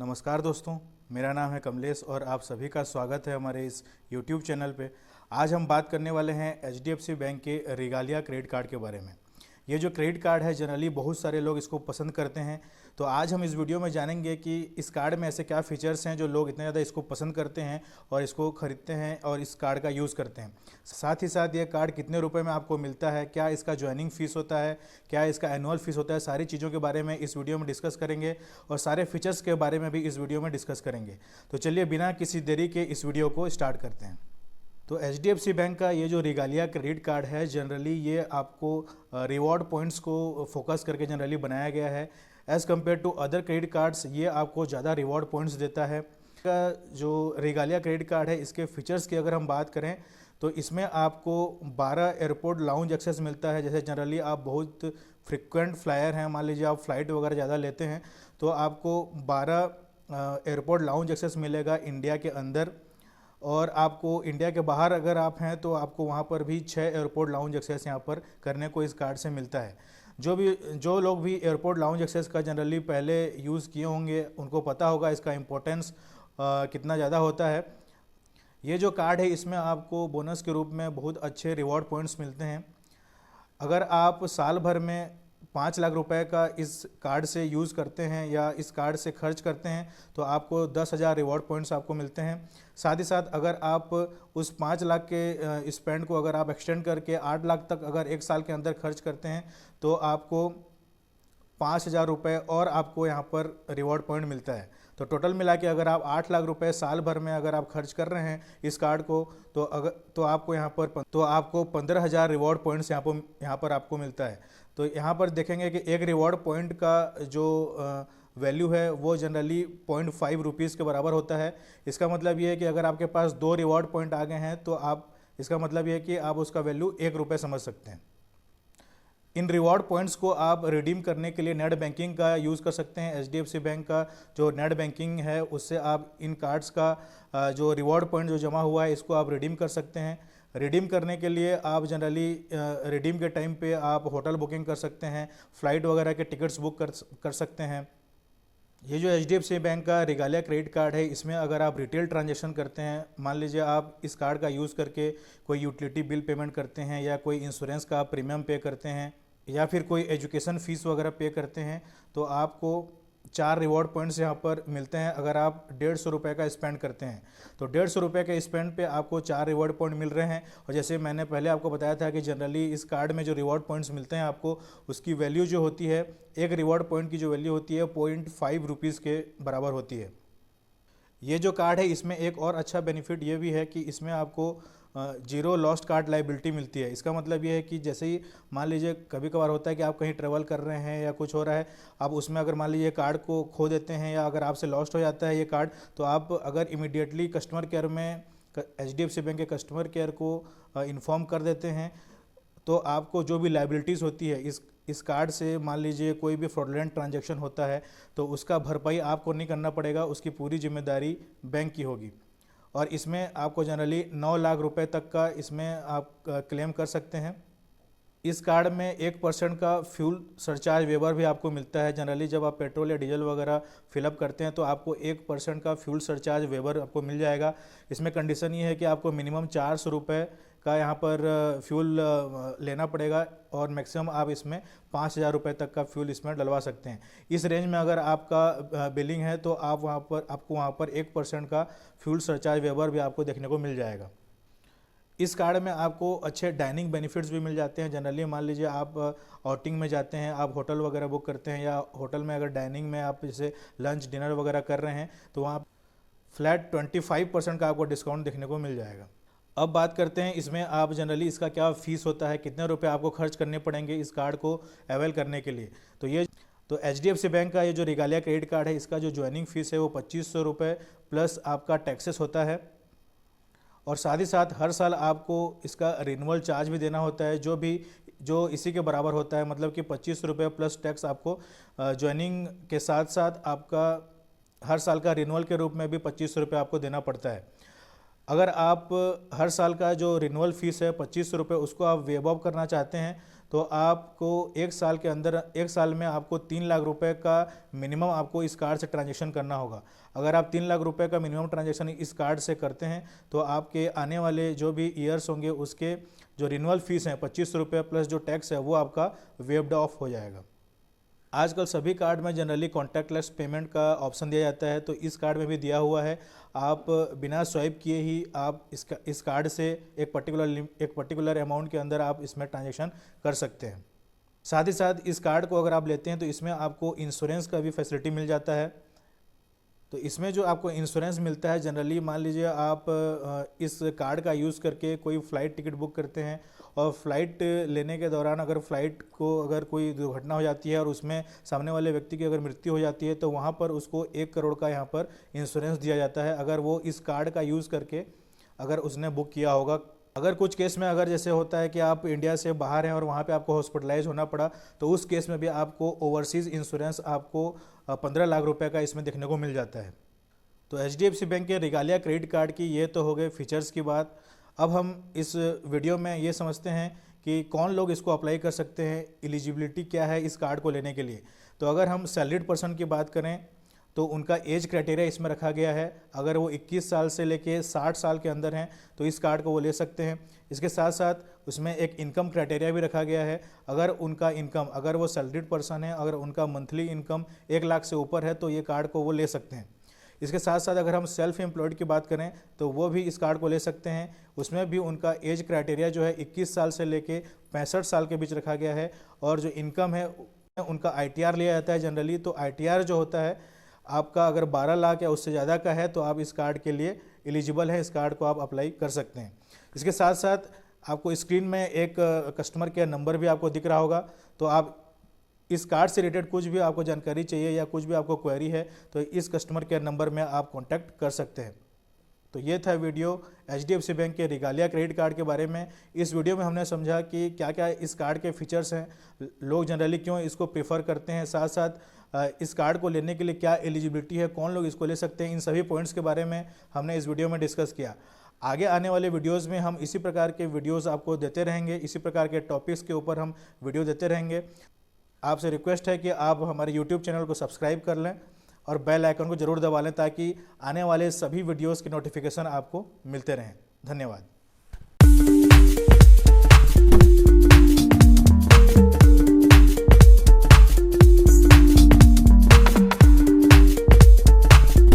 नमस्कार दोस्तों, मेरा नाम है कमलेश और आप सभी का स्वागत है हमारे इस YouTube चैनल पे। आज हम बात करने वाले हैं HDFC बैंक के रिगालिया क्रेडिट कार्ड के बारे में। ये जो क्रेडिट कार्ड है जनरली बहुत सारे लोग इसको पसंद करते हैं, तो आज हम इस वीडियो में जानेंगे कि इस कार्ड में ऐसे क्या फीचर्स हैं जो लोग इतने ज़्यादा इसको पसंद करते हैं और इसको खरीदते हैं और इस कार्ड का यूज़ करते हैं। साथ ही साथ ये कार्ड कितने रुपए में आपको मिलता है, क्या इसका ज्वाइनिंग फ़ीस होता है, क्या इसका एनुअल फ़ीस होता है, सारी चीज़ों के बारे में इस वीडियो में डिस्कस करेंगे और सारे फीचर्स के बारे में भी इस वीडियो में डिस्कस करेंगे। तो चलिए बिना किसी देरी के इस वीडियो को स्टार्ट करते हैं। तो HDFC बैंक का ये जो रिगालिया क्रेडिट कार्ड है जनरली ये आपको रिवॉर्ड पॉइंट्स को फोकस करके जनरली बनाया गया है। As compare to other credit cards ये आपको ज़्यादा रिवॉर्ड पॉइंट्स देता है। का जो रिगालिया क्रेडिट कार्ड है इसके फीचर्स की अगर हम बात करें तो इसमें आपको 12 एयरपोर्ट लाउंज एक्सेस मिलता है। जैसे जनरली आप बहुत फ्रिक्वेंट फ्लायर हैं, मान लीजिए आप फ़्लाइट वगैरह ज़्यादा लेते हैं तो आपको 12 एयरपोर्ट लाउंज एक्सेस मिलेगा इंडिया के अंदर, और आपको इंडिया के बाहर अगर आप हैं तो आपको वहाँ पर भी 6 एयरपोर्ट लाउंज एक्सेस यहाँ पर करने को इस कार्ड से मिलता है। जो लोग भी एयरपोर्ट लाउंज एक्सेस का जनरली पहले यूज़ किए होंगे उनको पता होगा इसका इम्पोर्टेंस कितना ज़्यादा होता है। ये जो कार्ड है इसमें आपको बोनस के रूप में बहुत अच्छे रिवॉर्ड पॉइंट्स मिलते हैं। अगर आप साल भर में 5 लाख रुपए का इस कार्ड से यूज़ करते हैं या इस कार्ड से खर्च करते हैं तो आपको 10,000 रिवॉर्ड पॉइंट्स आपको मिलते हैं। साथ ही साथ अगर आप उस 5 लाख के स्पेंड को अगर आप एक्सटेंड करके 8 लाख तक अगर एक साल के अंदर खर्च करते हैं तो आपको 5,000 रुपये और आपको यहाँ पर रिवॉर्ड पॉइंट मिलता है। तो टोटल मिला के अगर आप 8 लाख रुपए साल भर में अगर आप खर्च कर रहे हैं इस कार्ड को तो आपको 15,000 रिवॉर्ड पॉइंट्स यहाँ पर आपको मिलता है। तो यहाँ पर देखेंगे कि एक रिवॉर्ड पॉइंट का जो वैल्यू है वो जनरली 0.5 रुपीज़ के बराबर होता है। इसका मतलब ये है कि अगर आपके पास 2 रिवॉर्ड पॉइंट आ गए हैं तो इसका मतलब ये है कि आप उसका वैल्यू 1 रुपये समझ सकते हैं। इन रिवॉर्ड पॉइंट्स को आप रिडीम करने के लिए नेट बैंकिंग का यूज़ कर सकते हैं। HDFC बैंक का जो नेट बैंकिंग है उससे आप इन कार्ड्स का जो रिवॉर्ड पॉइंट जो जमा हुआ है इसको आप रिडीम कर सकते हैं। रिडीम करने के लिए आप जनरली रिडीम के टाइम पे आप होटल बुकिंग कर सकते हैं, फ़्लाइट वगैरह के टिकट्स बुक कर सकते हैं। ये जो HDFC बैंक का रिगालिया क्रेडिट कार्ड है इसमें अगर आप रिटेल ट्रांजैक्शन करते हैं, मान लीजिए आप इस कार्ड का यूज़ करके कोई यूटिलिटी बिल पेमेंट करते हैं या कोई इंश्योरेंस का प्रीमियम पे करते हैं या फिर कोई एजुकेशन फ़ीस वगैरह पे करते हैं तो आपको 4 रिवॉर्ड पॉइंट्स यहाँ पर मिलते हैं। अगर आप 150 रुपये का स्पेंड करते हैं तो 150 रुपये के स्पेंड पे आपको 4 रिवॉर्ड पॉइंट मिल रहे हैं। और जैसे मैंने पहले आपको बताया था कि जनरली इस कार्ड में जो रिवॉर्ड पॉइंट्स मिलते हैं आपको उसकी वैल्यू जो होती है, एक रिवॉर्ड पॉइंट की जो वैल्यू होती है 0.5 रुपीज़ के बराबर होती है। ये जो कार्ड है इसमें एक और अच्छा बेनिफिट ये भी है कि इसमें आपको जीरो लॉस्ट कार्ड लाइबिलिटी मिलती है। इसका मतलब ये है कि जैसे ही मान लीजिए कभी कभार होता है कि आप कहीं ट्रैवल कर रहे हैं या कुछ हो रहा है, आप उसमें अगर मान लीजिए कार्ड को खो देते हैं या अगर आपसे लॉस्ट हो जाता है ये कार्ड, तो आप अगर इमीडिएटली कस्टमर केयर में HDFC बैंक के कस्टमर केयर को इन्फॉर्म कर देते हैं तो आपको जो भी लाइबिलिटीज़ होती है इस कार्ड से, मान लीजिए कोई भी फ्रॉडलेंट ट्रांजैक्शन होता है तो उसका भरपाई आपको नहीं करना पड़ेगा, उसकी पूरी जिम्मेदारी बैंक की होगी। और इसमें आपको जनरली 9 लाख रुपए तक का इसमें आप क्लेम कर सकते हैं। इस कार्ड में 1% का फ्यूल सरचार्ज वेवर भी आपको मिलता है। जनरली जब आप पेट्रोल या डीजल वगैरह फिलअप करते हैं तो आपको 1% का फ्यूल सरचार्ज वेवर आपको मिल जाएगा। इसमें कंडीशन ये है कि आपको मिनिमम 400 रुपये का यहाँ पर फ्यूल लेना पड़ेगा और मैक्सिमम आप इसमें 5,000 रुपये तक का फ्यूल इसमें डलवा सकते हैं। इस रेंज में अगर आपका बिलिंग है तो आपको वहाँ पर 1% का फ्यूल सरचार्ज वेवर भी आपको देखने को मिल जाएगा। इस कार्ड में आपको अच्छे डाइनिंग बेनिफिट्स भी मिल जाते हैं। जनरली मान लीजिए आप आउटिंग में जाते हैं, आप होटल वगैरह बुक करते हैं या होटल में अगर डाइनिंग में आप जैसे लंच डिनर वगैरह कर रहे हैं तो वहाँ फ्लैट 25% का आपको डिस्काउंट देखने को मिल जाएगा। अब बात करते हैं इसमें आप जनरली इसका क्या फ़ीस होता है, कितने रुपए आपको खर्च करने पड़ेंगे इस कार्ड को अवेल करने के लिए। तो HDFC बैंक का ये जो रिगालिया क्रेडिट कार्ड है इसका जो ज्वाइनिंग फ़ीस है वो 2500 रुपये प्लस आपका टैक्सेस होता है। और साथ ही साथ हर साल आपको इसका रिन्यूअल चार्ज भी देना होता है जो इसी के बराबर होता है, मतलब कि 25 रुपये प्लस टैक्स आपको ज्वाइनिंग के साथ साथ आपका हर साल का रिन्यूअल के रूप में भी 25 रुपये आपको देना पड़ता है। अगर आप हर साल का जो रिन्यूअल फ़ीस है 25 रुपये उसको आप वेव ऑफ करना चाहते हैं तो आपको एक साल के अंदर, एक साल में आपको 3 लाख रुपए का मिनिमम आपको इस कार्ड से ट्रांजैक्शन करना होगा। अगर आप 3 लाख रुपए का मिनिमम ट्रांजैक्शन इस कार्ड से करते हैं तो आपके आने वाले जो भी ईयर्स होंगे उसके जो रिन्यूअल फीस हैं 25 रुपये प्लस जो टैक्स है वो आपका वेव्ड ऑफ हो जाएगा। आजकल सभी कार्ड में जनरली कॉन्टैक्टलेस पेमेंट का ऑप्शन दिया जाता है, तो इस कार्ड में भी दिया हुआ है। आप बिना स्वाइप किए ही आप इस कार्ड से एक पर्टिकुलर अमाउंट के अंदर आप इसमें ट्रांजैक्शन कर सकते हैं। साथ ही साथ इस कार्ड को अगर आप लेते हैं तो इसमें आपको इंश्योरेंस का भी फैसिलिटी मिल जाता है। तो इसमें जो आपको इंश्योरेंस मिलता है, जनरली मान लीजिए आप इस कार्ड का यूज़ करके कोई फ़्लाइट टिकट बुक करते हैं और फ्लाइट लेने के दौरान अगर फ़्लाइट को अगर कोई दुर्घटना हो जाती है और उसमें सामने वाले व्यक्ति की अगर मृत्यु हो जाती है तो वहाँ पर उसको 1 करोड़ का यहाँ पर इंश्योरेंस दिया जाता है, अगर वो इस कार्ड का यूज़ करके अगर उसने बुक किया होगा। अगर कुछ केस में अगर जैसे होता है कि आप इंडिया से बाहर हैं और वहाँ पे आपको हॉस्पिटलाइज होना पड़ा, तो उस केस में भी आपको ओवरसीज़ इंश्योरेंस आपको 15 लाख रुपए का इसमें देखने को मिल जाता है। तो HDFC बैंक के रिगालिया क्रेडिट कार्ड की ये तो हो गए फीचर्स की बात। अब हम इस वीडियो में ये समझते हैं कि कौन लोग इसको अप्लाई कर सकते हैं, एलिजिबिलिटी क्या है इस कार्ड को लेने के लिए। तो अगर हम सैलरीड पर्सन की बात करें तो उनका एज क्राइटेरिया इसमें रखा गया है। अगर वो 21 साल से लेके 60 साल के अंदर हैं तो इस कार्ड को वो ले सकते हैं। इसके साथ साथ उसमें एक इनकम क्राइटेरिया भी रखा गया है। अगर उनका इनकम, अगर वो सैलरीड पर्सन है, अगर उनका मंथली इनकम 1 लाख से ऊपर है तो ये कार्ड को वो ले सकते हैं। इसके साथ साथ अगर हम सेल्फ एम्प्लॉयड की बात करें तो वो भी इस कार्ड को ले सकते हैं। उसमें भी उनका एज क्राइटेरिया जो है 21 साल से लेके 65 साल के बीच रखा गया है। और जो इनकम है उनका ITR लिया जाता है जनरली। तो ITR जो होता है आपका अगर 12 लाख या उससे ज़्यादा का है तो आप इस कार्ड के लिए एलिजिबल हैं, इस कार्ड को आप अप्लाई कर सकते हैं। इसके साथ साथ आपको स्क्रीन में एक कस्टमर केयर नंबर भी आपको दिख रहा होगा। तो आप इस कार्ड से रिलेटेड कुछ भी आपको जानकारी चाहिए या कुछ भी आपको क्वेरी है तो इस कस्टमर केयर नंबर में आप कॉन्टैक्ट कर सकते हैं। तो ये था वीडियो HDFC बैंक के रिगालिया क्रेडिट कार्ड के बारे में। इस वीडियो में हमने समझा कि क्या क्या इस कार्ड के फीचर्स हैं, लोग जनरली क्यों इसको प्रेफर करते हैं, साथ साथ इस कार्ड को लेने के लिए क्या एलिजिबिलिटी है, कौन लोग इसको ले सकते हैं, इन सभी पॉइंट्स के बारे में हमने इस वीडियो में डिस्कस किया। आगे आने वाले वीडियोज़ में हम इसी प्रकार के वीडियोज़ आपको देते रहेंगे, इसी प्रकार के टॉपिक्स के ऊपर हम वीडियो देते रहेंगे। आपसे रिक्वेस्ट है कि आप हमारे YouTube चैनल को सब्सक्राइब कर लें और बेल आइकन को ज़रूर दबा लें ताकि आने वाले सभी वीडियोज़ की नोटिफिकेशन आपको मिलते रहें। धन्यवाद।